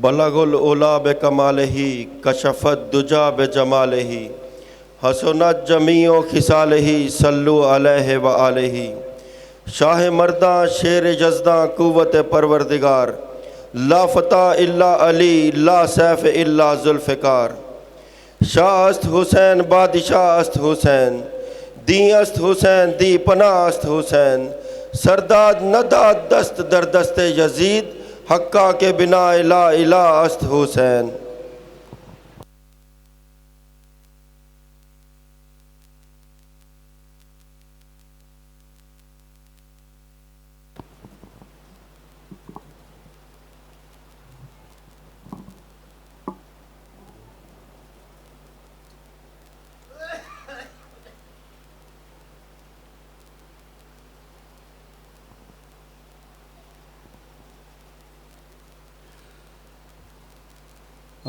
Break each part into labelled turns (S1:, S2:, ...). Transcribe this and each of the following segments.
S1: بلغ العلا بکمالہ کشف الدجا بجمالہ حسنت جمیع خصالہ صلو علیہ وآلہ شاہ مرداں شیر جزداں قوت پروردگار لا فتح الا علی لا سیف الا ذوالفقار شاہ است حسین بادشاہ است حسین دی است حسین دی پناہ است حسین سرداد نداد دست در دست یزید حقا کے بنا لا الہ است حسین.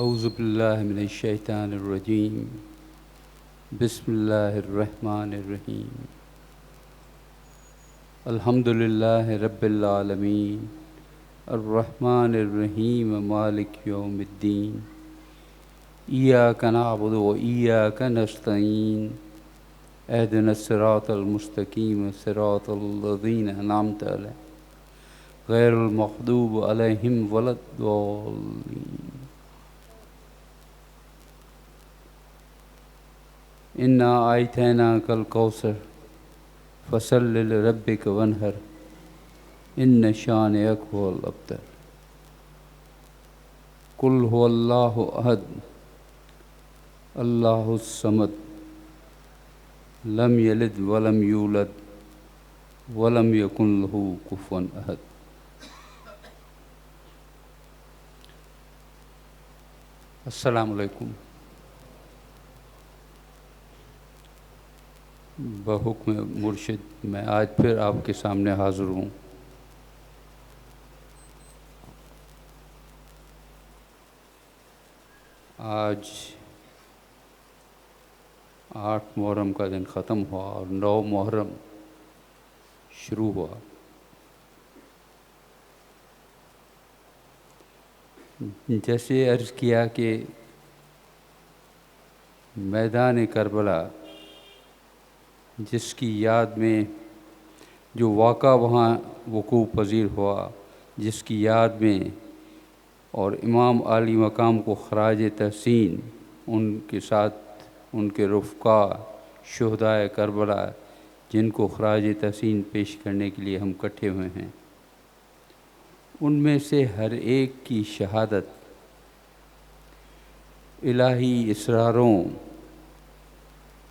S2: اعوذ باللہ من الشیطان الرجیم بسم اللہ الرحمن الرحیم الحمد للہ رب العالمین الرحمن الرحیم مالک یوم الدین ایاک نعبد و ایاک نستعین اہدنا الصراط المستقیم صراط الذین انعمت علیہم غیر المغضوب علیہم ولا الضالین. انا اعطیناک الکوثر فصل لربک وانحر ان شانئک هو الابتر. قل هو اللہ احد اللہ الصمد لم یلد ولم یولد ولم یکن له کفوا احد. السلام علیکم. بحکم مرشد میں آج پھر آپ کے سامنے حاضر ہوں. آج 8 محرم کا دن ختم ہوا اور 9 محرم شروع ہوا. جیسے عرض کیا کہ میدان کربلا جس کی یاد میں جو واقعہ وہاں وقوع پذیر ہوا، جس کی یاد میں اور امام عالی مقام کو خراج تحسین ان کے ساتھ ان کے رفقا شہدائے کربلا جن کو خراج تحسین پیش کرنے کے لیے ہم اکٹھے ہوئے ہیں، ان میں سے ہر ایک کی شہادت الہی اسراروں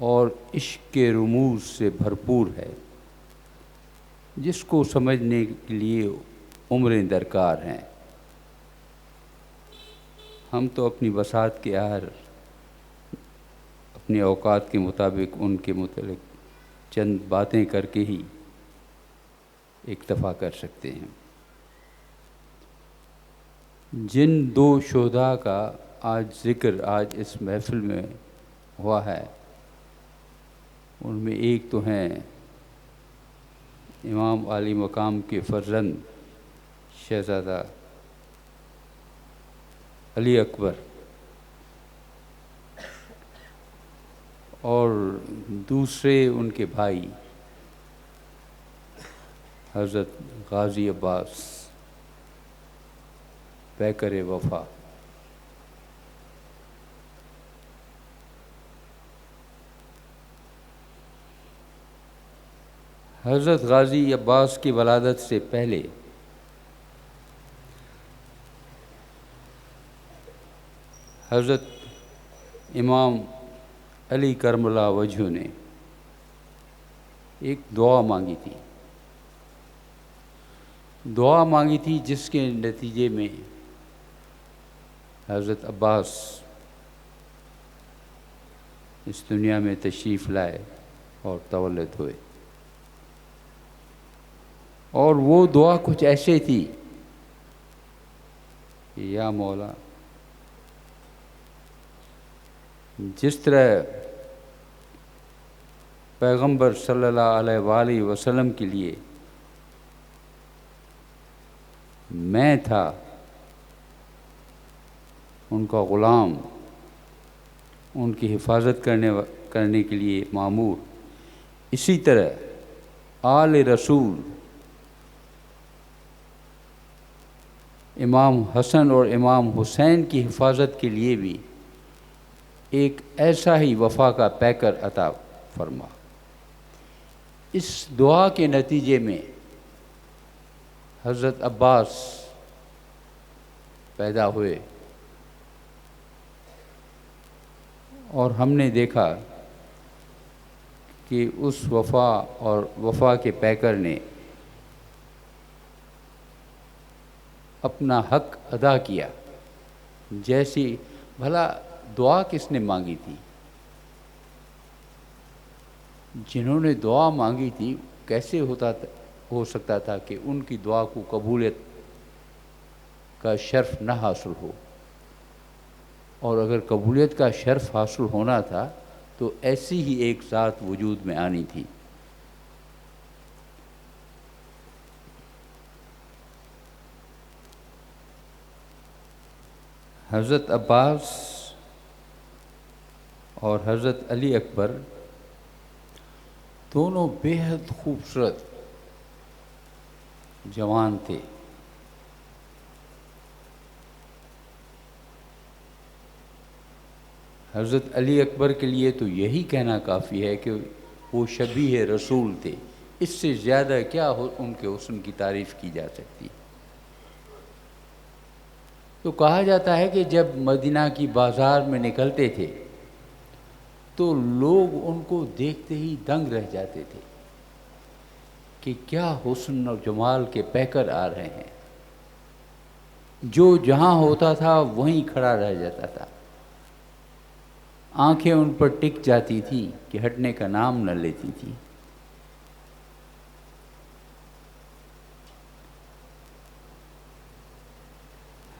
S2: اور عشق کے رموز سے بھرپور ہے، جس کو سمجھنے کے لیے عمریں درکار ہیں. ہم تو اپنی بساط کے آہر اپنے اوقات کے مطابق ان کے متعلق چند باتیں کر کے ہی اکتفا کر سکتے ہیں. جن 2 شہداء کا آج ذکر آج اس محفل میں ہوا ہے، ان میں ایک تو ہیں امام عالی مقام کے فرزند شہزادہ علی اکبر، اور دوسرے ان کے بھائی حضرت غازی عباس پیکر وفا. حضرت غازی عباس کی ولادت سے پہلے حضرت امام علی کرم اللہ وجہ نے ایک دعا مانگی تھی جس کے نتیجے میں حضرت عباس اس دنیا میں تشریف لائے اور تولد ہوئے. اور وہ دعا کچھ ایسے تھی کہ یا مولا، جس طرح پیغمبر صلی اللہ علیہ وآلہ وسلم کے لیے میں تھا ان کا غلام، ان کی حفاظت کرنے کے لیے مامور. اسی طرح آل رسول امام حسن اور امام حسین کی حفاظت کے لیے بھی ایک ایسا ہی وفا کا پیکر عطا فرما. اس دعا کے نتیجے میں حضرت عباس پیدا ہوئے اور ہم نے دیکھا کہ اس وفا کے پیکر نے اپنا حق ادا کیا. جیسی بھلا دعا کس نے مانگی تھی؟ جنہوں نے دعا مانگی تھی کیسے ہو سکتا تھا کہ ان کی دعا کو قبولیت کا شرف نہ حاصل ہو؟ اور اگر قبولیت کا شرف حاصل ہونا تھا تو ایسی ہی ایک ذات وجود میں آنی تھی. حضرت عباس اور حضرت علی اکبر دونوں بے حد خوبصورت جوان تھے. حضرت علی اکبر کے لیے تو یہی کہنا کافی ہے کہ وہ شبیہ رسول تھے. اس سے زیادہ کیا ان کے حسن کی تعریف کی جا سکتی. تو کہا جاتا ہے کہ جب مدینہ کی بازار میں نکلتے تھے تو لوگ ان کو دیکھتے ہی دنگ رہ جاتے تھے کہ کیا حسن اور جمال کے پیکر آ رہے ہیں. جو جہاں ہوتا تھا وہیں کھڑا رہ جاتا تھا. آنکھیں ان پر ٹک جاتی تھی کہ ہٹنے کا نام نہ لیتی تھی.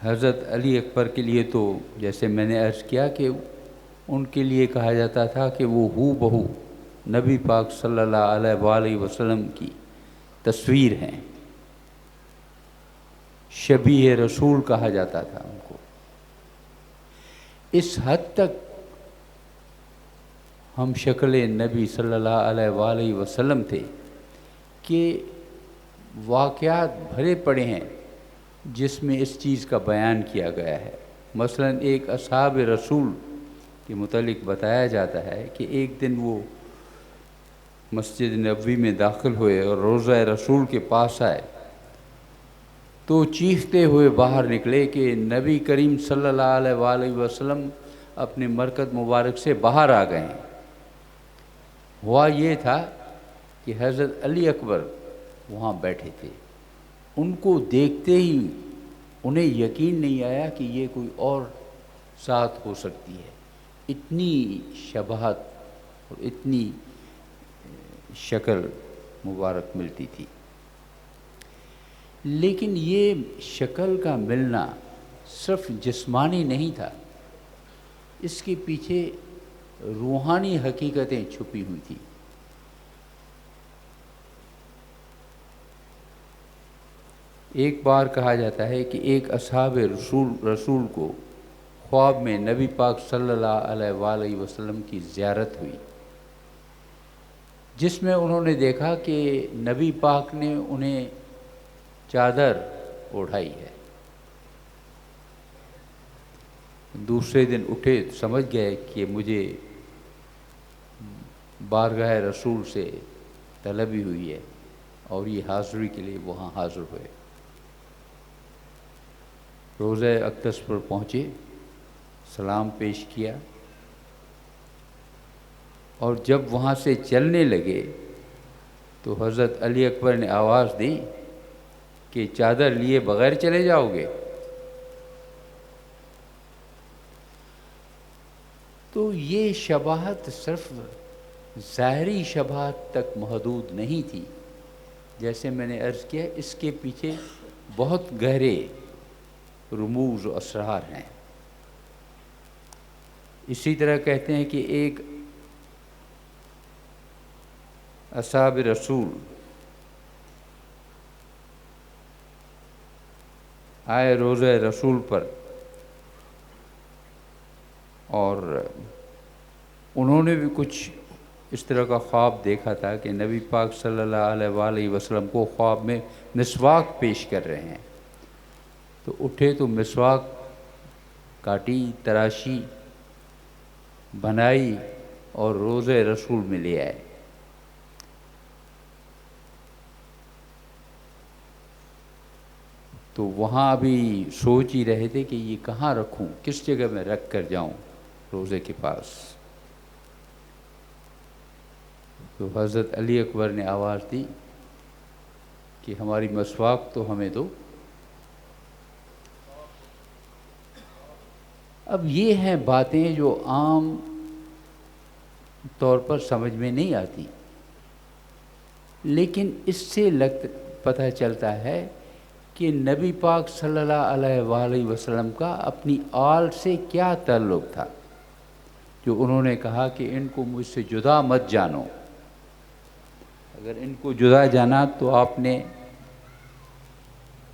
S2: حضرت علی اکبر کے لیے تو جیسے میں نے عرض کیا کہ ان کے لیے کہا جاتا تھا کہ وہ ہو بہو نبی پاک صلی اللہ علیہ وآلہ وسلم کی تصویر ہیں. شبیہ رسول کہا جاتا تھا ان کو. اس حد تک ہم شکل نبی صلی اللہ علیہ وآلہ وسلم تھے کہ واقعات بھرے پڑے ہیں جس میں اس چیز کا بیان کیا گیا ہے. مثلا ایک اصحاب رسول کے متعلق بتایا جاتا ہے کہ ایک دن وہ مسجد نبوی میں داخل ہوئے اور روضہ رسول کے پاس آئے تو چیختے ہوئے باہر نکلے کہ نبی کریم صلی اللہ علیہ وآلہ وسلم اپنے مرکز مبارک سے باہر آ گئے ہیں. ہوا یہ تھا کہ حضرت علی اکبر وہاں بیٹھے تھے. ان کو دیکھتے ہی انہیں یقین نہیں آیا کہ یہ کوئی اور ذات ہو سکتی ہے. اتنی شباہت اور اتنی شکل مبارک ملتی تھی. لیکن یہ شکل کا ملنا صرف جسمانی نہیں تھا، اس کے پیچھے روحانی حقیقتیں چھپی ہوئی تھیں. ایک بار کہا جاتا ہے کہ ایک اصحاب رسول کو خواب میں نبی پاک صلی اللہ علیہ وآلہ وسلم کی زیارت ہوئی، جس میں انہوں نے دیکھا کہ نبی پاک نے انہیں چادر اوڑھائی ہے. دوسرے دن اٹھے تو سمجھ گئے کہ مجھے بارگاہ رسول سے طلبی ہوئی ہے اور یہ حاضری کے لیے وہاں حاضر ہوئے. روضہ اقدس پر پہنچے، سلام پیش کیا اور جب وہاں سے چلنے لگے تو حضرت علی اکبر نے آواز دی کہ چادر لیے بغیر چلے جاؤ گے؟ تو یہ شباہت صرف ظاہری شباہت تک محدود نہیں تھی. جیسے میں نے عرض کیا، اس کے پیچھے بہت گہرے رموز و اسرار ہیں. اسی طرح کہتے ہیں کہ ایک اصحاب رسول آئے روضہ رسول پر اور انہوں نے بھی کچھ اس طرح کا خواب دیکھا تھا کہ نبی پاک صلی اللہ علیہ وآلہ وسلم کو خواب میں مسواک پیش کر رہے ہیں، تو اٹھے تو مسواک کاٹی، تراشی، بنائی اور روضہ رسول میں لے آئے۔ تو وہاں ابھی سوچ ہی رہے تھے کہ یہ کہاں رکھوں، کس جگہ میں رکھ کر جاؤں روضے کے پاس۔ تو حضرت علی اکبر نے آواز دی کہ ہماری مسواک تو ہمیں دو۔ اب یہ ہیں باتیں جو عام طور پر سمجھ میں نہیں آتی، لیکن اس سے پتہ چلتا ہے کہ نبی پاک صلی اللہ علیہ وآلہ وسلم کا اپنی آل سے کیا تعلق تھا، جو انہوں نے کہا کہ ان کو مجھ سے جدا مت جانو۔ اگر ان کو جدا جانا تو آپ نے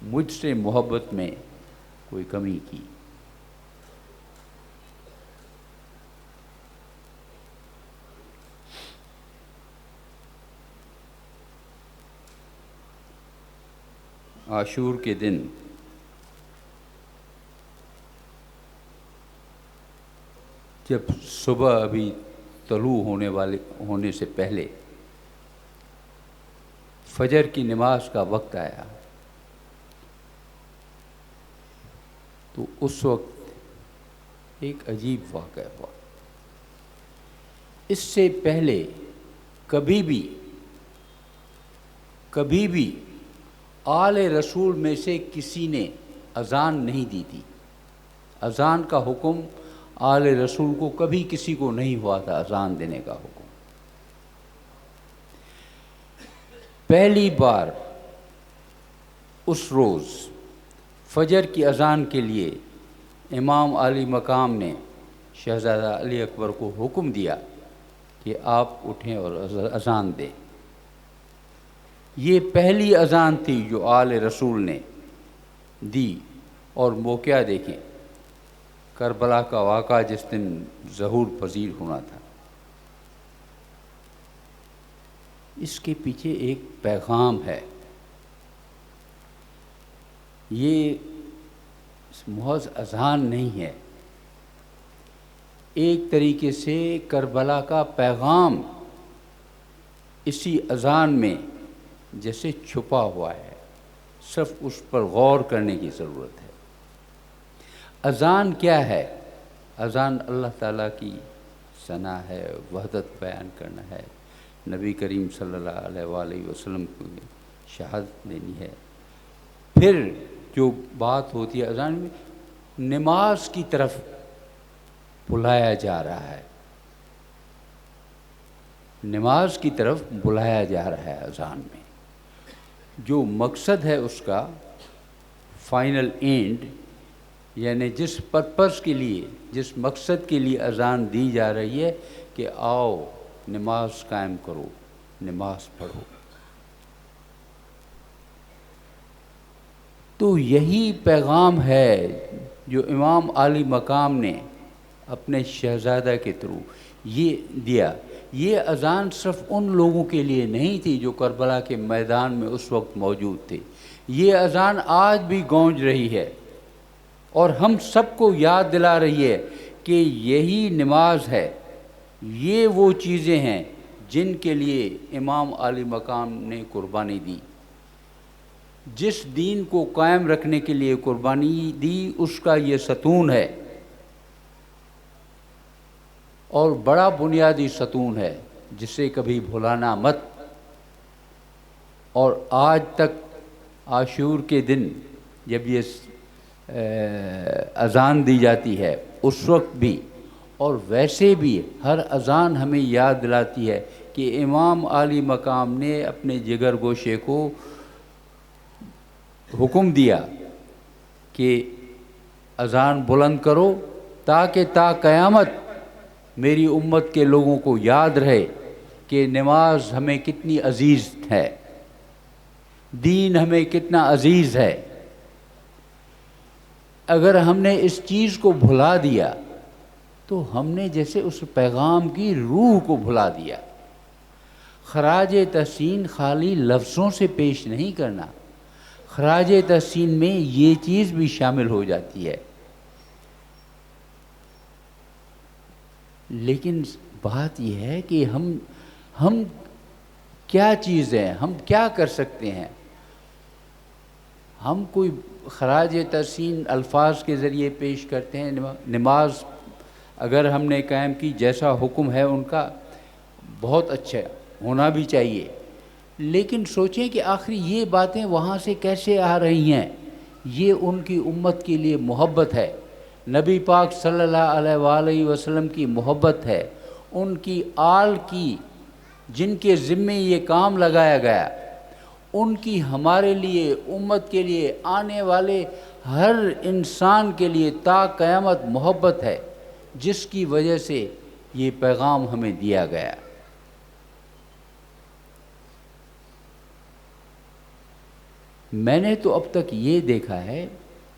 S2: مجھ سے محبت میں کوئی کمی کی۔ عاشور کے دن جب صبح ابھی طلوع ہونے سے پہلے فجر کی نماز کا وقت آیا، تو اس وقت ایک عجیب واقعہ ہوا۔ اس سے پہلے کبھی بھی آل رسول میں سے کسی نے اذان نہیں دی تھی۔ اذان کا حکم آل رسول کو کبھی کسی کو نہیں ہوا تھا، اذان دینے کا حکم۔ پہلی بار اس روز فجر کی اذان کے لیے امام علی مقام نے شہزادہ علی اکبر کو حکم دیا کہ آپ اٹھیں اور اذان دیں۔ یہ پہلی اذان تھی جو آل رسول نے دی، اور موقعہ دیکھیں، کربلا کا واقعہ جس دن ظہور پذیر ہونا تھا۔ اس کے پیچھے ایک پیغام ہے۔ یہ محض اذان نہیں ہے، ایک طریقے سے کربلا کا پیغام اسی اذان میں جیسے چھپا ہوا ہے، صرف اس پر غور کرنے کی ضرورت ہے۔ اذان کیا ہے؟ اذان اللہ تعالیٰ کی ثنا ہے، وحدت بیان کرنا ہے، نبی کریم صلی اللہ علیہ وآلہ وسلم کو شہادت دینی ہے۔ پھر جو بات ہوتی ہے اذان میں، نماز کی طرف بلایا جا رہا ہے، نماز کی طرف بلایا جا رہا ہے اذان میں۔ جو مقصد ہے اس کا فائنل اینڈ، یعنی جس پرپس کے لیے، جس مقصد کے لیے اذان دی جا رہی ہے کہ آؤ نماز قائم کرو، نماز پڑھو۔ تو یہی پیغام ہے جو امام علی مقام نے اپنے شہزادہ کے تھرو یہ دیا۔ یہ اذان صرف ان لوگوں کے لیے نہیں تھی جو کربلا کے میدان میں اس وقت موجود تھے، یہ اذان آج بھی گونج رہی ہے، اور ہم سب کو یاد دلا رہی ہے کہ یہی نماز ہے، یہ وہ چیزیں ہیں جن کے لیے امام علی مقام نے قربانی دی۔ جس دین کو قائم رکھنے کے لیے قربانی دی، اس کا یہ ستون ہے، اور بڑا بنیادی ستون ہے، جسے کبھی بھلانا مت۔ اور آج تک عاشور کے دن جب یہ اذان دی جاتی ہے، اس وقت بھی اور ویسے بھی ہر اذان ہمیں یاد دلاتی ہے کہ امام علی مقام نے اپنے جگر گوشے کو حکم دیا کہ اذان بلند کرو، تاکہ تا قیامت میری امت کے لوگوں کو یاد رہے کہ نماز ہمیں کتنی عزیز ہے، دین ہمیں کتنا عزیز ہے۔ اگر ہم نے اس چیز کو بھلا دیا تو ہم نے جیسے اس پیغام کی روح کو بھلا دیا۔ خراج تحسین خالی لفظوں سے پیش نہیں کرنا، خراج تحسین میں یہ چیز بھی شامل ہو جاتی ہے۔ لیکن بات یہ ہے کہ ہم کیا چیز ہیں، ہم کیا کر سکتے ہیں؟ ہم کوئی خراج تحسین الفاظ کے ذریعے پیش کرتے ہیں۔ نماز اگر ہم نے قائم کی، جیسا حکم ہے ان کا، بہت اچھا ہونا بھی چاہیے، لیکن سوچیں کہ آخر یہ باتیں وہاں سے کیسے آ رہی ہیں؟ یہ ان کی امت کے لیے محبت ہے، نبی پاک صلی اللہ علیہ وآلہ وسلم کی محبت ہے، ان کی آل کی جن کے ذمے یہ کام لگایا گیا، ان کی ہمارے لیے، امت کے لیے، آنے والے ہر انسان کے لیے تا قیامت محبت ہے، جس کی وجہ سے یہ پیغام ہمیں دیا گیا۔ میں نے تو اب تک یہ دیکھا ہے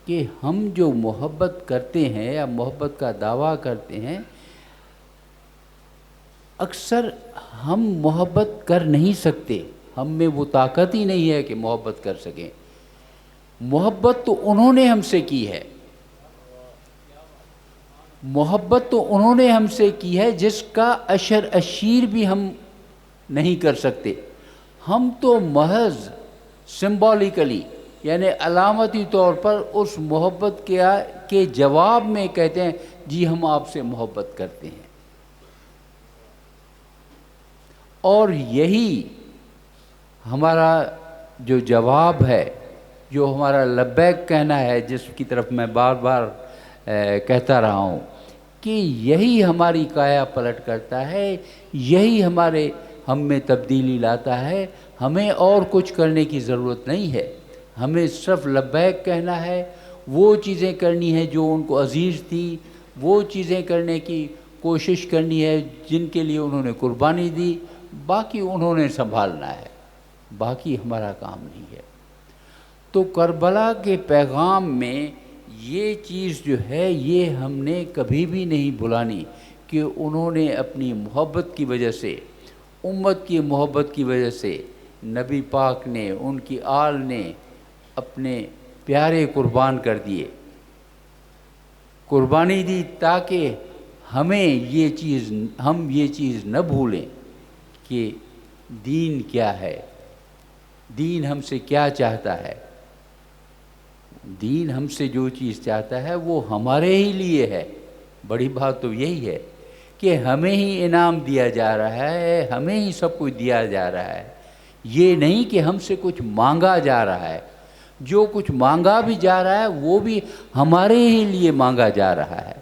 S2: کہ ہم جو محبت کرتے ہیں یا محبت کا دعویٰ کرتے ہیں، اکثر ہم محبت کر نہیں سکتے، ہم میں وہ طاقت ہی نہیں ہے کہ محبت کر سکیں۔ محبت تو انہوں نے ہم سے کی ہے، محبت تو انہوں نے ہم سے کی ہے جس کا اشر اشیر بھی ہم نہیں کر سکتے۔ ہم تو محض سمبولیکلی، یعنی علامتی طور پر اس محبت کے جواب میں کہتے ہیں جی ہم آپ سے محبت کرتے ہیں، اور یہی ہمارا جو جواب ہے، جو ہمارا لبیک کہنا ہے، جس کی طرف میں بار بار کہتا رہا ہوں کہ یہی ہماری کایا پلٹ کرتا ہے، یہی ہم میں تبدیلی لاتا ہے۔ ہمیں اور کچھ کرنے کی ضرورت نہیں ہے، ہمیں صرف لبیک کہنا ہے، وہ چیزیں کرنی ہے جو ان کو عزیز تھی، وہ چیزیں کرنے کی کوشش کرنی ہے جن کے لیے انہوں نے قربانی دی، باقی انہوں نے سنبھالنا ہے، باقی ہمارا کام نہیں ہے۔ تو کربلا کے پیغام میں یہ چیز جو ہے یہ ہم نے کبھی بھی نہیں بھلانی کہ انہوں نے اپنی محبت کی وجہ سے، امت کی محبت کی وجہ سے، نبی پاک نے، ان کی آل نے اپنے پیارے قربان کر دیے، قربانی دی، تاکہ ہم یہ چیز نہ بھولیں کہ دین کیا ہے، دین ہم سے کیا چاہتا ہے۔ دین ہم سے جو چیز چاہتا ہے وہ ہمارے ہی لیے ہے۔ بڑی بات تو یہی ہے کہ ہمیں ہی انعام دیا جا رہا ہے، ہمیں ہی سب کچھ دیا جا رہا ہے، یہ نہیں کہ ہم سے کچھ مانگا جا رہا ہے۔ جو کچھ مانگا بھی جا رہا ہے وہ بھی ہمارے ہی لیے مانگا جا رہا ہے۔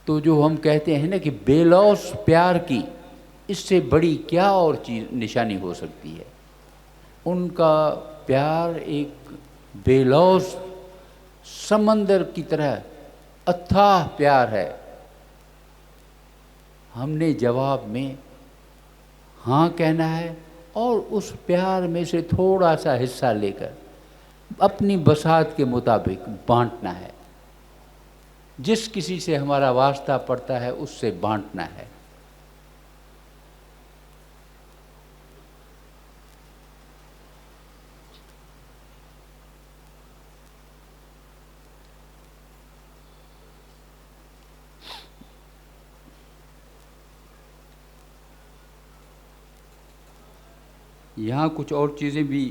S2: تو جو ہم کہتے ہیں نا کہ بے لوث پیار کی، اس سے بڑی کیا اور چیز نشانی ہو سکتی ہے؟ ان کا پیار ایک بے لوث سمندر کی طرح اتھاہ پیار ہے۔ ہم نے جواب میں ہاں کہنا ہے، اور اس پیار میں سے تھوڑا سا حصہ لے کر اپنی بساط کے مطابق بانٹنا ہے۔ جس کسی سے ہمارا واسطہ پڑتا ہے اس سے بانٹنا ہے۔ یہاں کچھ اور چیزیں بھی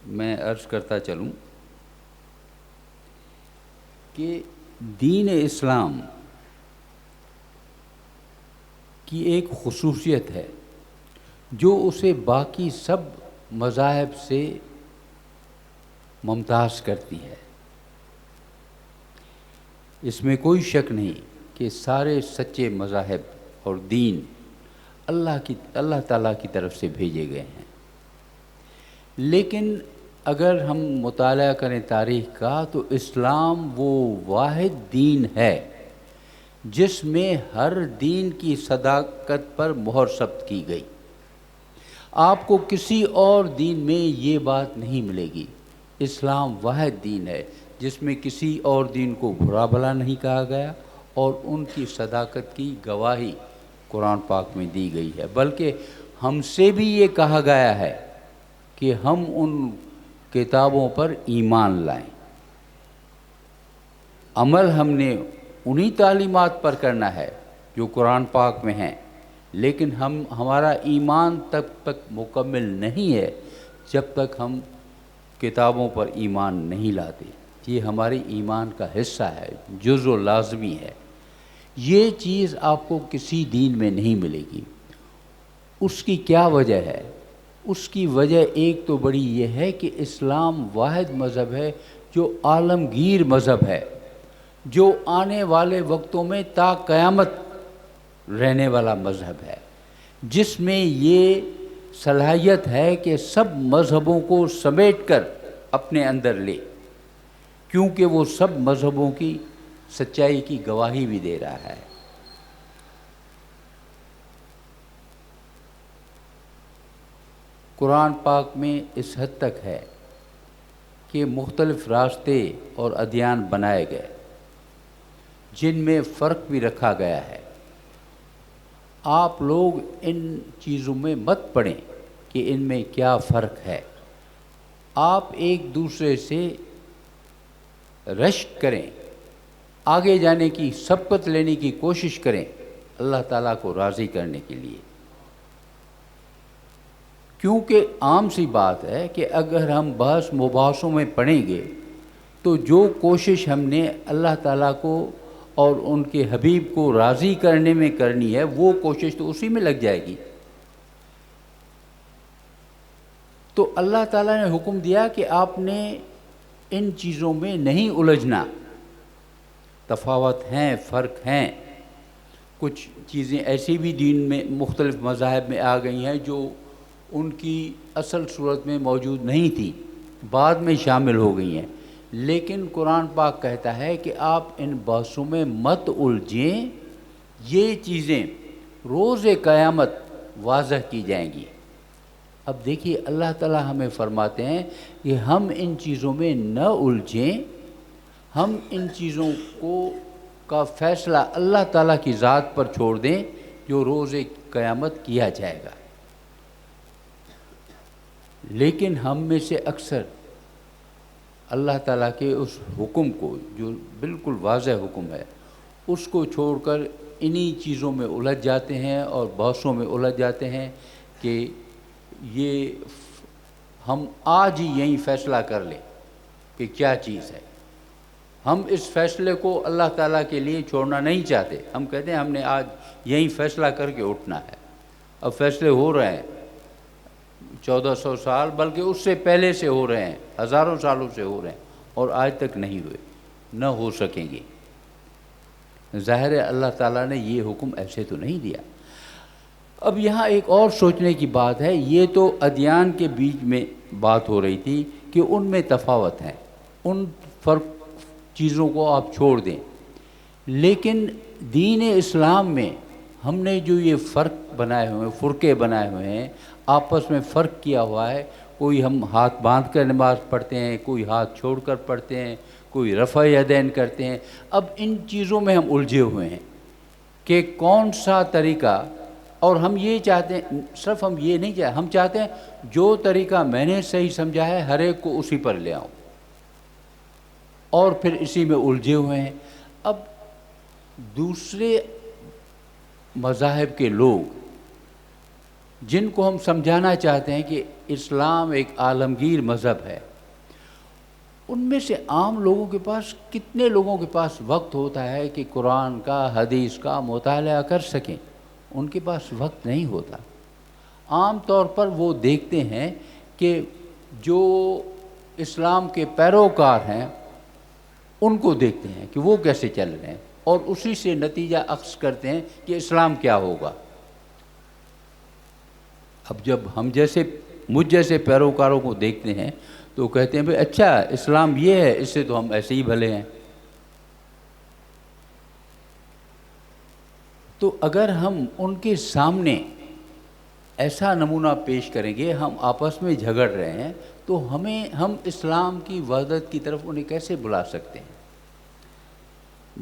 S2: میں عرض کرتا چلوں کہ دین اسلام کی ایک خصوصیت ہے جو اسے باقی سب مذاہب سے ممتاز کرتی ہے۔ اس میں کوئی شک نہیں کہ سارے سچے مذاہب اور دین اللہ تعالیٰ کی طرف سے بھیجے گئے ہیں، لیکن اگر ہم مطالعہ کریں تاریخ کا تو اسلام وہ واحد دین ہے جس میں ہر دین کی صداقت پر مہر ثبت کی گئی۔ آپ کو کسی اور دین میں یہ بات نہیں ملے گی۔ اسلام واحد دین ہے جس میں کسی اور دین کو برا بھلا نہیں کہا گیا، اور ان کی صداقت کی گواہی قرآن پاک میں دی گئی ہے، بلکہ ہم سے بھی یہ کہا گیا ہے کہ ہم ان کتابوں پر ایمان لائیں۔ عمل ہم نے انہی تعلیمات پر کرنا ہے جو قرآن پاک میں ہیں، لیکن ہمارا ایمان تب تک مکمل نہیں ہے جب تک ہم کتابوں پر ایمان نہیں لاتے۔ یہ ہمارے ایمان کا حصہ ہے، جزء و لازمی ہے۔ یہ چیز آپ کو کسی دین میں نہیں ملے گی۔ اس کی کیا وجہ ہے؟ اس کی وجہ ایک تو بڑی یہ ہے کہ اسلام واحد مذہب ہے جو عالمگیر مذہب ہے، جو آنے والے وقتوں میں تا قیامت رہنے والا مذہب ہے، جس میں یہ صلاحیت ہے کہ سب مذہبوں کو سمیٹ کر اپنے اندر لے، کیونکہ وہ سب مذہبوں کی سچائی کی گواہی بھی دے رہا ہے۔ قرآن پاک میں اس حد تک ہے کہ مختلف راستے اور ادیان بنائے گئے جن میں فرق بھی رکھا گیا ہے۔ آپ لوگ ان چیزوں میں مت پڑیں کہ ان میں کیا فرق ہے، آپ ایک دوسرے سے رشک کریں، آگے جانے کی سبقت لینے کی کوشش کریں اللہ تعالیٰ کو راضی کرنے کے لیے، کیونکہ عام سی بات ہے کہ اگر ہم بحث مباحثوں میں پڑھیں گے تو جو کوشش ہم نے اللہ تعالیٰ کو اور ان کے حبیب کو راضی کرنے میں کرنی ہے، وہ کوشش تو اسی میں لگ جائے گی۔ تو اللہ تعالیٰ نے حکم دیا کہ آپ نے ان چیزوں میں نہیں الجھنا۔ تفاوت ہیں، فرق ہیں، کچھ چیزیں ایسی بھی دین میں مختلف مذاہب میں آ گئی ہیں جو ان کی اصل صورت میں موجود نہیں تھی، بعد میں شامل ہو گئی ہیں، لیکن قرآن پاک کہتا ہے کہ آپ ان بحثوں میں مت الجھیں، یہ چیزیں روز قیامت واضح کی جائیں گی۔ اب دیکھیے اللہ تعالیٰ ہمیں فرماتے ہیں کہ ہم ان چیزوں میں نہ الجھیں، ہم ان چیزوں کا فیصلہ اللہ تعالیٰ کی ذات پر چھوڑ دیں جو روز قیامت کیا جائے گا۔ لیکن ہم میں سے اکثر اللہ تعالیٰ کے اس حکم کو جو بالکل واضح حکم ہے اس کو چھوڑ کر انہی چیزوں میں الجھ جاتے ہیں اور بحثوں میں الجھ جاتے ہیں کہ یہ ہم آج ہی یہیں فیصلہ کر لیں کہ کیا چیز ہے۔ ہم اس فیصلے کو اللہ تعالیٰ کے لیے چھوڑنا نہیں چاہتے، ہم کہتے ہیں ہم نے آج یہیں فیصلہ کر کے اٹھنا ہے۔ اب فیصلے ہو رہے ہیں 1400 سال، بلکہ اس سے پہلے سے ہو رہے ہیں، ہزاروں سالوں سے ہو رہے ہیں، اور آج تک نہیں ہوئے، نہ ہو سکیں گے۔ ظاہر ہے اللہ تعالیٰ نے یہ حکم ایسے تو نہیں دیا۔ اب یہاں ایک اور سوچنے کی بات ہے، یہ تو ادیان کے بیچ میں بات ہو رہی تھی کہ ان میں تفاوت ہیں، ان فرق چیزوں کو آپ چھوڑ دیں، لیکن دین اسلام میں ہم نے جو یہ فرق بنائے ہوئے ہیں، فرقے بنائے ہوئے ہیں، آپس میں فرق کیا ہوا ہے، کوئی ہم ہاتھ باندھ کر نماز پڑھتے ہیں، کوئی ہاتھ چھوڑ کر پڑھتے ہیں، کوئی رفع یدین کرتے ہیں۔ اب ان چیزوں میں ہم الجھے ہوئے ہیں کہ کون سا طریقہ، اور ہم یہ چاہتے ہیں، صرف ہم یہ نہیں چاہتے، ہم چاہتے ہیں جو طریقہ میں نے صحیح سمجھا ہے ہر ایک کو اسی پر لے آؤں، اور پھر اسی میں الجھے ہوئے ہیں۔ اب دوسرے مذاہب کے لوگ جن کو ہم سمجھانا چاہتے ہیں کہ اسلام ایک عالمگیر مذہب ہے، ان میں سے عام لوگوں کے پاس کتنے لوگوں کے پاس وقت ہوتا ہے کہ قرآن کا، حدیث کا مطالعہ کر سکیں؟ ان کے پاس وقت نہیں ہوتا۔ عام طور پر وہ دیکھتے ہیں کہ جو اسلام کے پیروکار ہیں ان کو دیکھتے ہیں کہ وہ کیسے چل رہے ہیں، اور اسی سے نتیجہ اخذ کرتے ہیں کہ اسلام کیا ہوگا۔ اب جب ہم جیسے مجھ جیسے پیروکاروں کو دیکھتے ہیں تو کہتے ہیں بھئی اچھا اسلام یہ ہے، اس سے تو ہم ایسے ہی بھلے ہیں۔ تو اگر ہم ان کے سامنے ایسا نمونہ پیش کریں گے، ہم آپس میں جھگڑ رہے ہیں، تو ہم اسلام کی وحدت کی طرف انہیں کیسے بلا سکتے ہیں؟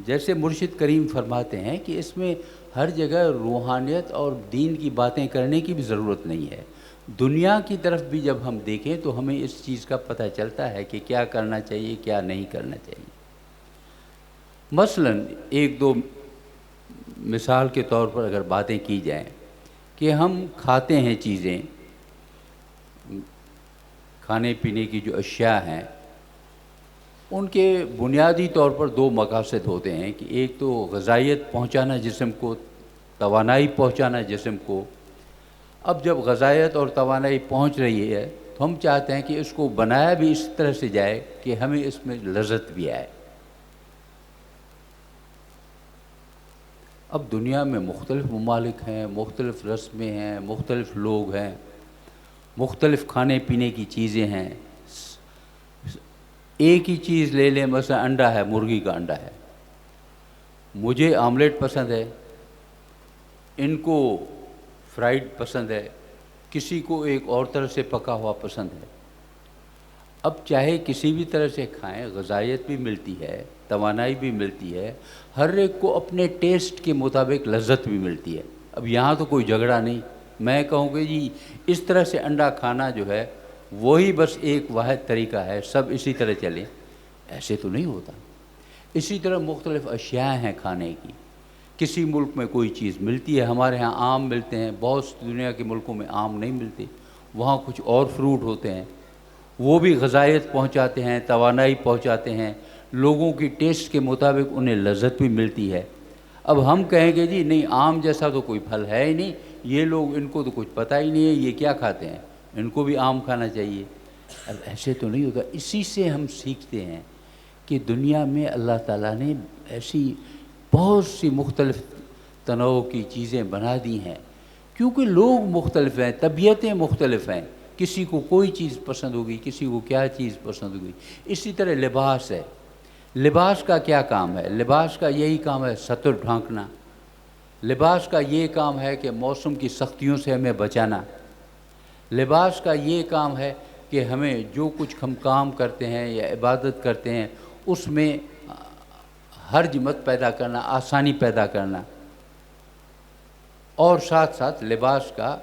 S2: جیسے مرشد کریم فرماتے ہیں کہ اس میں ہر جگہ روحانیت اور دین کی باتیں کرنے کی بھی ضرورت نہیں ہے. دنیا کی طرف بھی جب ہم دیکھیں تو ہمیں اس چیز کا پتہ چلتا ہے کہ کیا کرنا چاہیے کیا نہیں کرنا چاہیے. مثلاً ایک دو مثال کے طور پر اگر باتیں کی جائیں کہ ہم کھاتے ہیں چیزیں، کھانے پینے کی جو اشیاء ہیں ان کے بنیادی طور پر دو مقاصد ہوتے ہیں کہ ایک تو غذائیت پہنچانا جسم کو، توانائی پہنچانا جسم کو. اب جب غذائیت اور توانائی پہنچ رہی ہے تو ہم چاہتے ہیں کہ اس کو بنایا بھی اس طرح سے جائے کہ ہمیں اس میں لذت بھی آئے. اب دنیا میں مختلف ممالک ہیں، مختلف رسمیں ہیں، مختلف لوگ ہیں، مختلف کھانے پینے کی چیزیں ہیں. ایک ہی چیز لے لیں، مثلا انڈا ہے، مرغی کا انڈا ہے، مجھے آملیٹ پسند ہے، ان کو فرائیڈ پسند ہے، کسی کو ایک اور طرح سے پکا ہوا پسند ہے. اب چاہے کسی بھی طرح سے کھائیں، غذائیت بھی ملتی ہے، توانائی بھی ملتی ہے، ہر ایک کو اپنے ٹیسٹ کے مطابق لذت بھی ملتی ہے. اب یہاں تو کوئی جھگڑا نہیں، میں کہوں کہ جی اس طرح سے انڈا کھانا جو ہے وہی بس ایک واحد طریقہ ہے، سب اسی طرح چلیں، ایسے تو نہیں ہوتا. اسی طرح مختلف اشیاء ہیں کھانے کی. کسی ملک میں کوئی چیز ملتی ہے، ہمارے ہاں آم ملتے ہیں، بہت سی دنیا کے ملکوں میں آم نہیں ملتے، وہاں کچھ اور فروٹ ہوتے ہیں، وہ بھی غذائیت پہنچاتے ہیں، توانائی پہنچاتے ہیں، لوگوں کی ٹیسٹ کے مطابق انہیں لذت بھی ملتی ہے. اب ہم کہیں گے جی نہیں آم جیسا تو کوئی پھل ہے ہی نہیں، یہ لوگ ان کو تو کچھ پتہ ہی نہیں ہے، یہ کیا کھاتے ہیں، ان کو بھی آم کھانا چاہیے. اب ایسے تو نہیں ہوگا. اسی سے ہم سیکھتے ہیں کہ دنیا میں اللہ تعالیٰ نے ایسی بہت سی مختلف تنوع کی چیزیں بنا دی ہیں، کیونکہ لوگ مختلف ہیں، طبیعتیں مختلف ہیں، کسی کو کوئی چیز پسند ہوگی، کسی کو کیا چیز پسند ہوگی. اسی طرح لباس ہے. لباس کا کیا کام ہے؟ لباس کا یہی کام ہے ستر ڈھانکنا. لباس کا یہ کام ہے کہ موسم کی سختیوں سے ہمیں بچانا. لباس کا یہ کام ہے کہ ہمیں جو کچھ ہم کام کرتے ہیں یا عبادت کرتے ہیں اس میں حرج مت پیدا کرنا، آسانی پیدا کرنا. اور ساتھ ساتھ لباس کا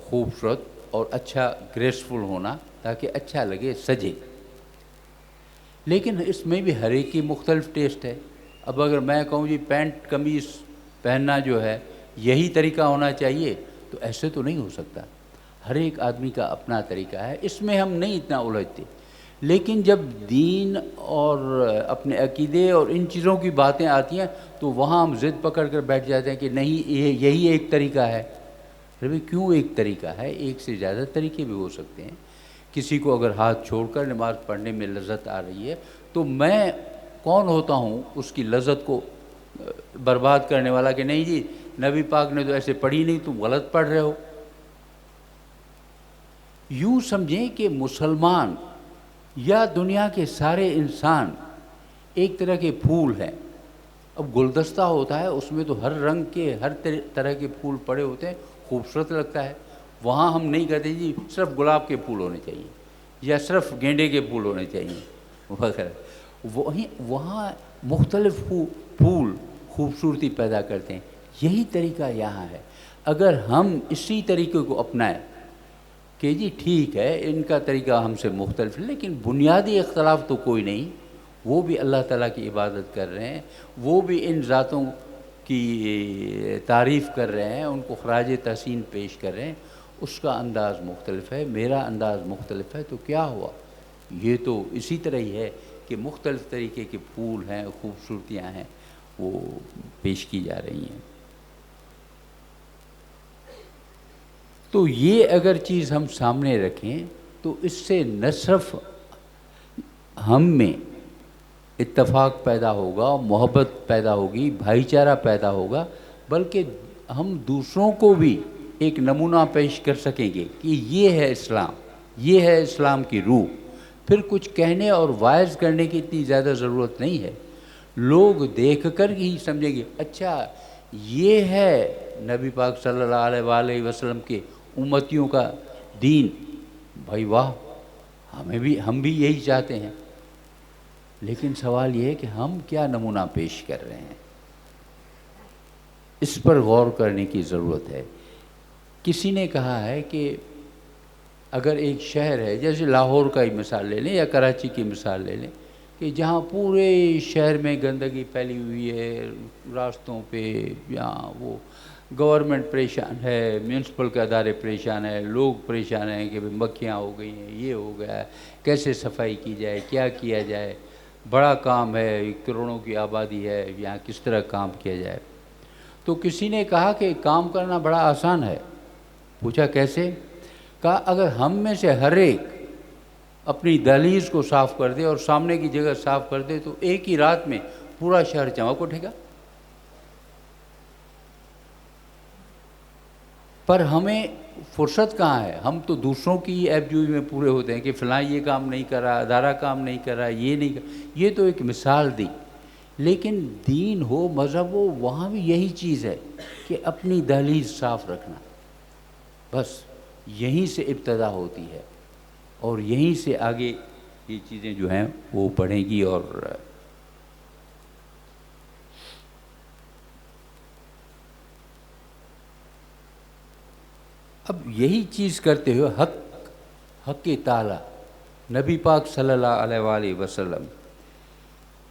S2: خوبصورت اور اچھا گریسفل ہونا تاکہ اچھا لگے، سجے. لیکن اس میں بھی ہر ایک کی مختلف ٹیسٹ ہے. اب اگر میں کہوں جی پینٹ قمیص پہننا جو ہے یہی طریقہ ہونا چاہیے تو ایسے تو نہیں ہو سکتا. ہر ایک آدمی کا اپنا طریقہ ہے، اس میں ہم نہیں اتنا الجھتے. لیکن جب دین اور اپنے عقیدے اور ان چیزوں کی باتیں آتی ہیں تو وہاں ہم ضد پکڑ کر بیٹھ جاتے ہیں کہ نہیں یہی ایک طریقہ ہے. ارے کیوں ایک طریقہ ہے؟ ایک سے زیادہ طریقے بھی ہو سکتے ہیں. کسی کو اگر ہاتھ چھوڑ کر نماز پڑھنے میں لذت آ رہی ہے تو میں کون ہوتا ہوں اس کی لذت کو برباد کرنے والا کہ نہیں جی نبی پاک نے تو ایسے پڑھی نہیں، تم غلط پڑھ رہے ہو. یوں سمجھیں کہ مسلمان یا دنیا کے سارے انسان ایک طرح کے پھول ہیں. اب گلدستہ ہوتا ہے، اس میں تو ہر رنگ کے ہر طرح کے پھول پڑے ہوتے ہیں، خوبصورت لگتا ہے. وہاں ہم نہیں کہتے جی صرف گلاب کے پھول ہونے چاہیے یا صرف گینڈے کے پھول ہونے چاہیے وغیرہ. وہاں مختلف پھول خوبصورتی پیدا کرتے ہیں. یہی طریقہ یہاں ہے. اگر ہم اسی طریقے کو اپنائیں کہ جی ٹھیک ہے ان کا طریقہ ہم سے مختلف ہے لیکن بنیادی اختلاف تو کوئی نہیں، وہ بھی اللہ تعالیٰ کی عبادت کر رہے ہیں، وہ بھی ان ذاتوں کی تعریف کر رہے ہیں، ان کو خراج تحسین پیش کر رہے ہیں. اس کا انداز مختلف ہے، میرا انداز مختلف ہے، تو کیا ہوا؟ یہ تو اسی طرح ہی ہے کہ مختلف طریقے کے پھول ہیں، خوبصورتیاں ہیں، وہ پیش کی جا رہی ہیں. تو یہ اگر چیز ہم سامنے رکھیں تو اس سے نہ صرف ہم میں اتفاق پیدا ہوگا، محبت پیدا ہوگی، بھائی چارہ پیدا ہوگا، بلکہ ہم دوسروں کو بھی ایک نمونہ پیش کر سکیں گے کہ یہ ہے اسلام، یہ ہے اسلام کی روح. پھر کچھ کہنے اور وائز کرنے کی اتنی زیادہ ضرورت نہیں ہے. لوگ دیکھ کر ہی سمجھیں گے اچھا یہ ہے نبی پاک صلی اللہ علیہ وآلہ وسلم کے امتیوں کا دین، بھائی واہ، ہم بھی یہی چاہتے ہیں، لیکن سوال یہ ہے کہ ہم کیا نمونہ پیش کر رہے ہیں، اس پر غور کرنے کی ضرورت ہے۔ کسی نے کہا ہے کہ اگر ایک شہر ہے، جیسے لاہور کا ہی مثال لے لیں یا کراچی کی مثال لے لیں، کہ جہاں پورے شہر میں گندگی پھیلی ہوئی ہے، راستوں پہ، یہاں وہ گورنمنٹ پریشان ہے، میونسپل کے ادارے پریشان ہیں، لوگ پریشان ہیں کہ مکھیاں ہو گئی ہیں، یہ ہو گیا ہے، کیسے صفائی کی جائے، کیا کیا جائے، بڑا کام ہے، کروڑوں کی آبادی ہے، یہاں کس طرح کام کیا جائے۔ تو کسی نے کہا کہ کام کرنا بڑا آسان ہے۔ پوچھا کیسے؟ کہا اگر ہم میں سے ہر ایک اپنی دہلیز کو صاف کر دے اور سامنے کی جگہ صاف کر دے تو ایک ہی رات میں پورا شہر چمک اٹھے گا۔ پر ہمیں فرصت کہاں ہے؟ ہم تو دوسروں کی ایب جوئی میں پورے ہوتے ہیں کہ فلاں یہ کام نہیں کر رہا، ادارہ کام نہیں کر رہا، یہ نہیں کر، یہ تو ایک مثال دی۔ لیکن دین ہو، مذہب ہو، وہاں بھی یہی چیز ہے کہ اپنی دہلیز صاف رکھنا، بس یہیں سے ابتدا ہوتی ہے اور یہیں سے آگے یہ چیزیں جو ہیں وہ بڑھیں گی۔ اور اب یہی چیز کرتے ہوئے حق تعالی، نبی پاک صلی اللہ علیہ وآلہ وسلم،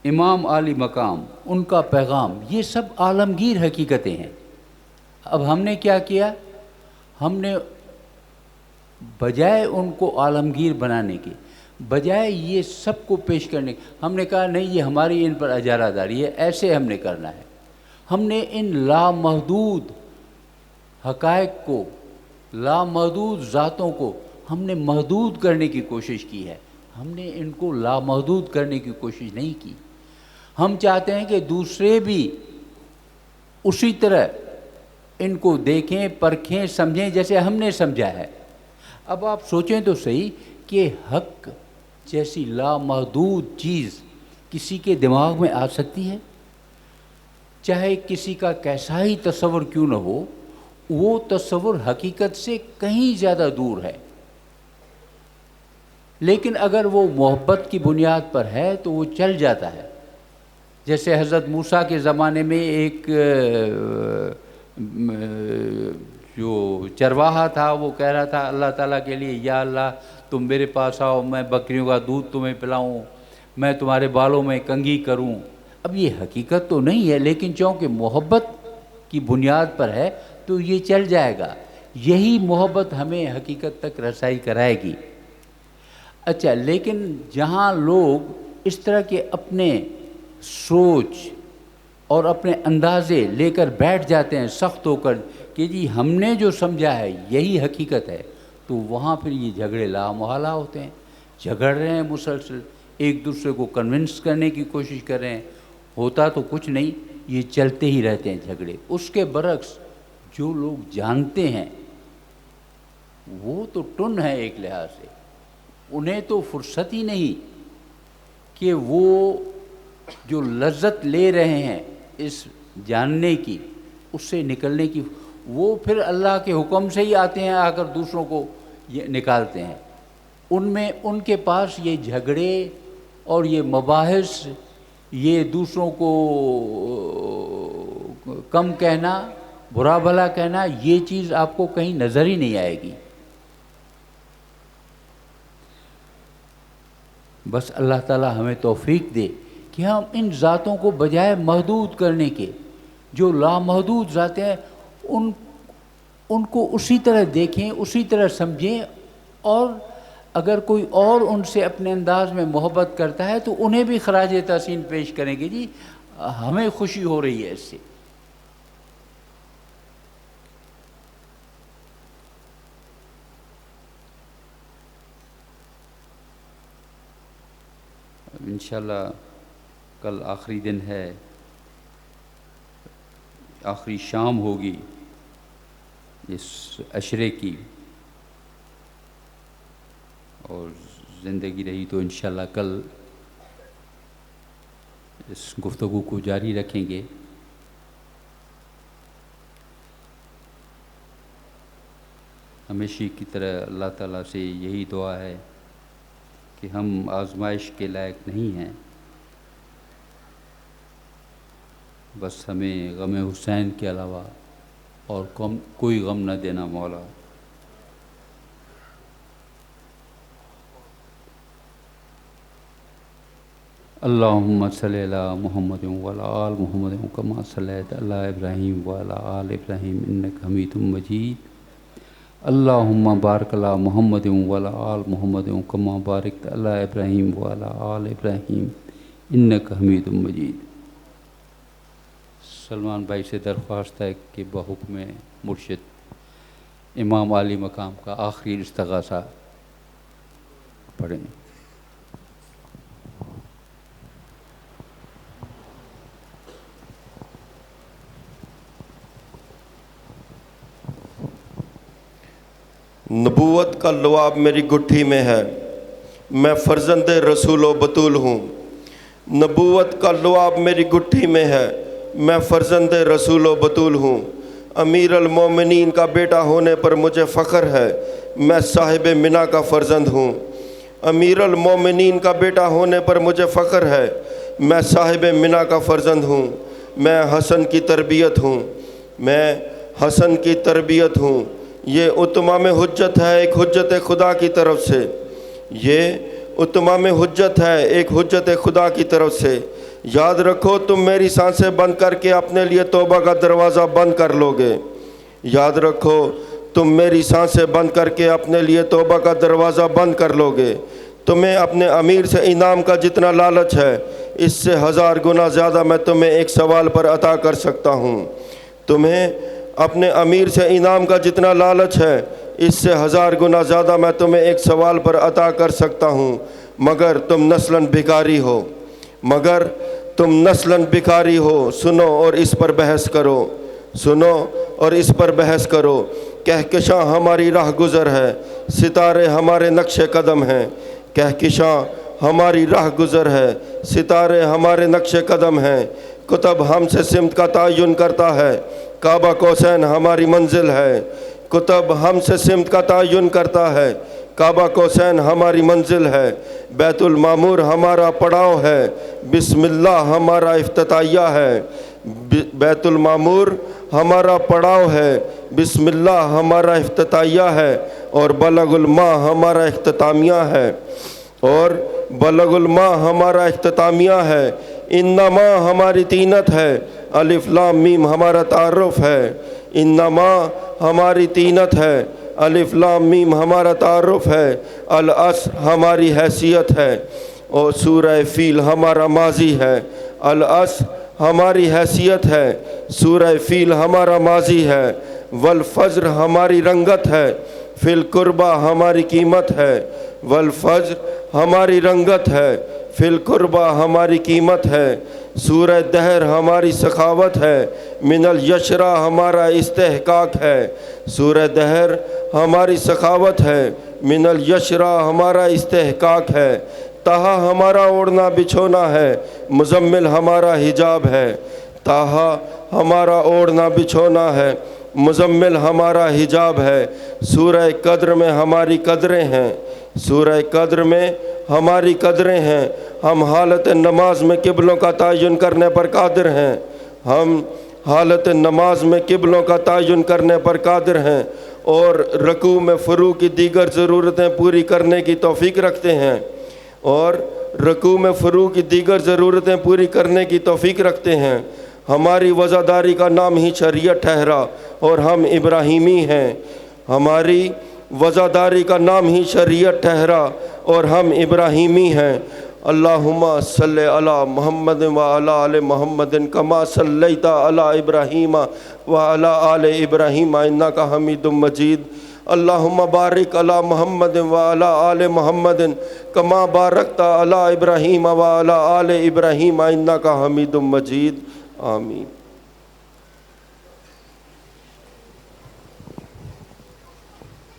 S2: امام عالی مقام، ان کا پیغام، یہ سب عالمگیر حقیقتیں ہیں۔ اب ہم نے کیا کیا؟ ہم نے بجائے ان کو عالمگیر بنانے کے، بجائے یہ سب کو پیش کرنے کے، ہم نے کہا نہیں یہ ہماری ان پر اجارہ داری ہے، ایسے ہم نے کرنا ہے۔ ہم نے ان لامحدود حقائق کو، لامحدود ذاتوں کو ہم نے محدود کرنے کی کوشش کی ہے، ہم نے ان کو لامحدود کرنے کی کوشش نہیں کی۔ ہم چاہتے ہیں کہ دوسرے بھی اسی طرح ان کو دیکھیں، پرکھیں، سمجھیں جیسے ہم نے سمجھا ہے۔ اب آپ سوچیں تو صحیح کہ حق جیسی لامحدود چیز کسی کے دماغ میں آ سکتی ہے؟ چاہے کسی کا کیسا ہی تصور کیوں نہ ہو، وہ تصور حقیقت سے کہیں زیادہ دور ہے، لیکن اگر وہ محبت کی بنیاد پر ہے تو وہ چل جاتا ہے۔ جیسے حضرت موسیٰ کے زمانے میں ایک جو چرواہا تھا، وہ کہہ رہا تھا اللہ تعالیٰ کے لیے، یا اللہ تم میرے پاس آؤ، میں بکریوں کا دودھ تمہیں پلاؤں، میں تمہارے بالوں میں کنگھی کروں۔ اب یہ حقیقت تو نہیں ہے، لیکن چونکہ محبت کی بنیاد پر ہے تو یہ چل جائے گا۔ یہی محبت ہمیں حقیقت تک رسائی کرائے گی۔ اچھا، لیکن جہاں لوگ اس طرح کے اپنے سوچ اور اپنے اندازے لے کر بیٹھ جاتے ہیں سخت ہو کر کہ جی ہم نے جو سمجھا ہے یہی حقیقت ہے، تو وہاں پھر یہ جھگڑے لامحالہ ہوتے ہیں، جھگڑ رہے ہیں مسلسل، ایک دوسرے کو کنونس کرنے کی کوشش کر رہے ہیں، ہوتا تو کچھ نہیں، یہ چلتے ہی رہتے ہیں جھگڑے۔ اس کے برعکس جو لوگ جانتے ہیں وہ تو ٹن ہے ایک لحاظ سے، انہیں تو فرصت ہی نہیں کہ وہ جو لذت لے رہے ہیں اس جاننے کی، اس سے نکلنے کی، وہ پھر اللہ کے حکم سے ہی آتے ہیں، آ کر دوسروں کو یہ نکالتے ہیں۔ ان میں ان کے پاس یہ جھگڑے اور یہ مباحث، یہ دوسروں کو کم کہنا، برا بھلا کہنا، یہ چیز آپ کو کہیں نظر ہی نہیں آئے گی۔ بس اللہ تعالیٰ ہمیں توفیق دے کہ ہم ان ذاتوں کو بجائے محدود کرنے کے، جو لامحدود ذاتیں ہیں، ان کو اسی طرح دیکھیں، اسی طرح سمجھیں، اور اگر کوئی اور ان سے اپنے انداز میں محبت کرتا ہے تو انہیں بھی خراج تحسین پیش کریں گے، جی ہمیں خوشی ہو رہی ہے اس سے۔ انشاءاللہ کل آخری دن ہے، آخری شام ہوگی اس عشرے کی، اور زندگی رہی تو انشاءاللہ کل اس گفتگو کو جاری رکھیں گے۔ ہمیشہ کی طرح اللہ تعالیٰ سے یہی دعا ہے کہ ہم آزمائش کے لائق نہیں ہیں، بس ہمیں غم حسین کے علاوہ اور کوئی غم نہ دینا مولا۔ اللہم صلی علی محمد وعلی آل محمد کما صلیت علی ابراہیم وعلی آل ابراہیم انک حمید مجید۔ اللہم بارک علی محمد وعلی آل محمد کما بارکت علی ابراہیم وعلی آل ابراہیم انک حمید مجید۔ سلمان بھائی سے درخواست ہے کہ بحکم مرشد امام عالی مقام کا آخری استغاثہ پڑھیں۔
S1: نبوت کا لعاب میری گٹھی میں ہے، میں فرزند رسول و بطول ہوں۔ نبوت کا لعاب میری گٹھی میں ہے، میں فرزند رسول و بطول ہوں۔ امیر المومنین کا بیٹا ہونے پر مجھے فخر ہے، میں صاحب منا کا فرزند ہوں۔ امیر المومنین کا بیٹا ہونے پر مجھے فخر ہے، میں صاحب منا کا فرزند ہوں۔ میں حسن کی تربیت ہوں، میں حسن کی تربیت ہوں۔ یہ اتمام حجت ہے ایک حجت خدا کی طرف سے، یہ اتمام حجت ہے ایک حجت خدا کی طرف سے۔ یاد رکھو تم میری سانسیں بند کر کے اپنے لیے توبہ کا دروازہ بند کر لو گے۔ یاد رکھو تم میری سانسیں بند کر کے اپنے لیے توبہ کا دروازہ بند کر لو گے۔ تمہیں اپنے امیر سے انعام کا جتنا لالچ ہے، اس سے 1000 گنا زیادہ میں تمہیں ایک سوال پر عطا کر سکتا ہوں۔ تمہیں اپنے امیر سے انعام کا جتنا لالچ ہے، اس سے 1000 گنا زیادہ میں تمہیں ایک سوال پر عطا کر سکتا ہوں، مگر تم نسلاً بھکاری ہو، مگر تم نسلاً بھکاری ہو۔ سنو اور اس پر بحث کرو، سنو اور اس پر بحث کرو۔ کہکشاں ہماری راہ گزر ہے، ستارے ہمارے نقش قدم ہیں۔ کہکشاں ہماری راہ گزر ہے، ستارے ہمارے نقش قدم ہیں۔ کتب ہم سے سمت کا تعین کرتا ہے، کعبہ کوسین ہماری منزل ہے۔ کتب ہم سے سمت کا تعین کرتا ہے، کعبہ کوسین ہماری منزل ہے۔ بیت المعمور ہمارا پڑاؤ ہے، بسم اللہ ہمارا افتتاحیہ ہے۔ بیت المعمور ہمارا پڑاؤ ہے، بسم اللہ ہمارا افتتاحیہ ہے، اور بلغ الماء ہمارا اختتامیہ ہے، اور بلغ الماء ہمارا اختتامیہ ہے۔ انما ہماری تینت ہے، الف لام میم ہمارا تعارف ہے۔ انما ہماری تینت ہے، الف لام میم ہمارا تعارف ہے۔ العصر ہماری حیثیت ہے، اور سورہ فیل ہمارا ماضی ہے۔ العصر ہماری حیثیت ہے، سورہ فیل ہمارا ماضی ہے۔ والفجر ہماری رنگت ہے، فی القربہ ہماری قیمت ہے۔ والفجر ہماری رنگت ہے، فی القربہ ہماری قیمت ہے۔ سورہ دہر ہماری سخاوت ہے، من الیشرا ہمارا استحقاق ہے۔ سورہ دہر ہماری سخاوت ہے، من الیشرا ہمارا استحقاق ہے۔ تہا ہمارا اوڑھنا بچھونا ہے، مزمل ہمارا حجاب ہے۔ تہا ہمارا اوڑھنا بچھونا ہے، مزمل ہمارا حجاب ہے۔ سورہ قدر میں ہماری قدریں ہیں، سورہ قدر میں ہماری قدریں ہیں۔ ہم حالت نماز میں قبلوں کا تعین کرنے پر قادر ہیں، ہم حالت نماز میں قبلوں کا تعین کرنے پر قادر ہیں، اور رکوع میں فرو کی دیگر ضرورتیں پوری کرنے کی توفیق رکھتے ہیں، اور رکوع میں فرو کی دیگر ضرورتیں پوری کرنے کی توفیق رکھتے ہیں۔ ہماری وزاداری کا نام ہی شریعت ٹھہرا، اور ہم ابراہیمی ہیں۔ ہماری وزاداری کا نام ہی شریعت ٹھہرا، اور ہم ابراہیمی ہیں۔ اللہم صلی علی محمد وعلی آل محمد کما صلیت علی ابراہیم وعلی آل ابراہیم انک حمید مجید۔ اللہم بارک علی محمد وعلی آل محمد کما بارکت علی ابراہیم وعلی آل ابراہیم انک حمید مجید۔ آمین۔